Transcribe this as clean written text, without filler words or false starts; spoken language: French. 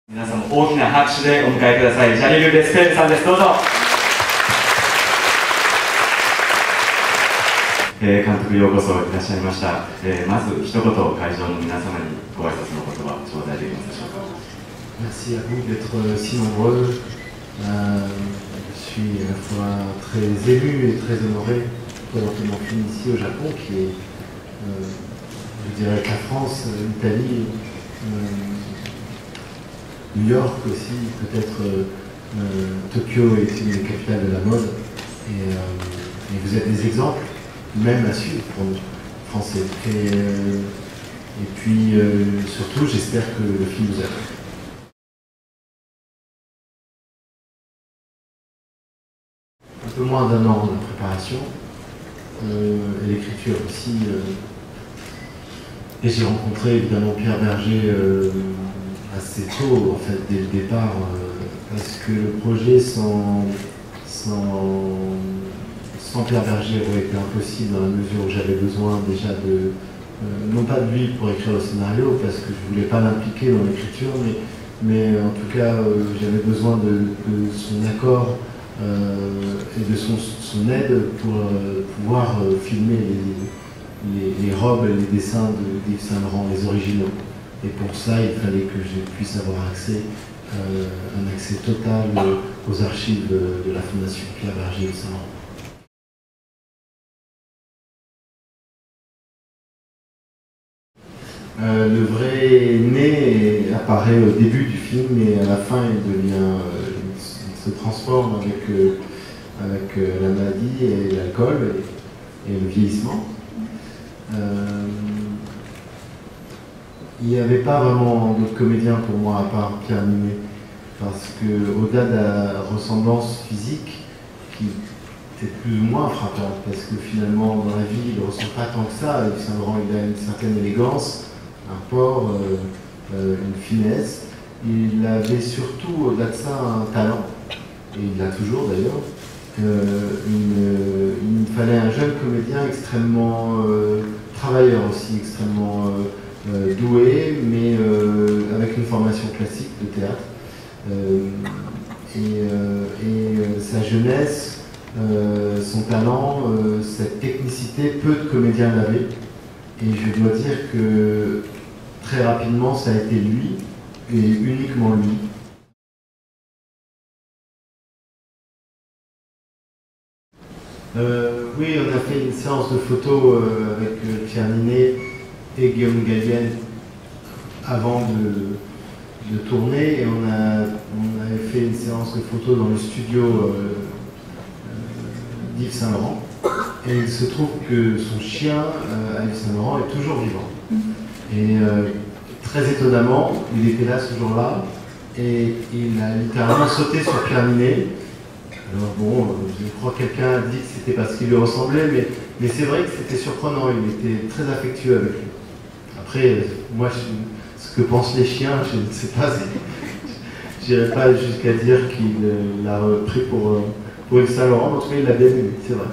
皆さんも大きな拍手でお迎えください。ジャリル・レスペールさんです。どうぞ。監督ようこそいらっしゃいました。まず一言会場の皆様にご挨拶の言葉頂戴できますでしょうか。Merci à vous d'être si nombreux. Je suis à la fois très ému et très honoré de présenter mon film ici au Japon, qui est, je dirais, que la France, l'Italie, New York aussi, peut-être Tokyo est une des capitales de la mode. Et vous êtes des exemples, même à suivre pour nous, Français. Et puis, surtout, j'espère que le film vous a plu. Un peu moins d'un an de préparation, et l'écriture aussi. Et j'ai rencontré évidemment Pierre Berger assez tôt, en fait, dès le départ, parce que le projet sans Pierre Berger aurait été impossible, dans la mesure où j'avais besoin déjà de, non pas de lui pour écrire le scénario, parce que je ne voulais pas l'impliquer dans l'écriture, mais en tout cas j'avais besoin de son accord et de son aide pour pouvoir filmer les robes et les dessins d'Yves Saint Laurent, les originaux. Et pour ça, il fallait que je puisse avoir accès, un accès total aux archives de la Fondation Pierre Berger Yves Saint Laurent. Le vrai né apparaît au début du film, et à la fin il se transforme avec la maladie et l'alcool et le vieillissement. Il n'y avait pas vraiment d'autres comédiens pour moi à part Pierre Ninet, parce qu'au-delà de la ressemblance physique, qui était plus ou moins frappante, parce que finalement dans la vie il ne ressemble pas tant que ça. Yves Saint Laurent, il a une certaine élégance, un port, une finesse. Il avait surtout, au-delà de ça, un talent, et il l'a toujours d'ailleurs. Il fallait un jeune comédien extrêmement travailleur aussi, extrêmement doué, mais avec une formation classique de théâtre. Sa jeunesse, son talent, cette technicité, peu de comédiens l'avaient. Et je dois dire que très rapidement, ça a été lui, et uniquement lui. Oui, on a fait une séance de photos avec Pierre Ninet et Guillaume Gallienne avant de tourner, et on avait fait une séance de photos dans le studio d'Yves Saint Laurent. Et il se trouve que son chien, Yves Saint Laurent, est toujours vivant. Et très étonnamment, il était là ce jour-là, et il a littéralement sauté sur Pierre Ninet. Alors bon, je crois que quelqu'un a dit que c'était parce qu'il lui ressemblait, mais c'est vrai que c'était surprenant, il était très affectueux avec lui. Après, moi, ce que pensent les chiens, je ne sais pas, je n'irai pas jusqu'à dire qu'il l'a pris pour Yves Saint Laurent, mais en tout cas il l'a bien aimé, c'est vrai.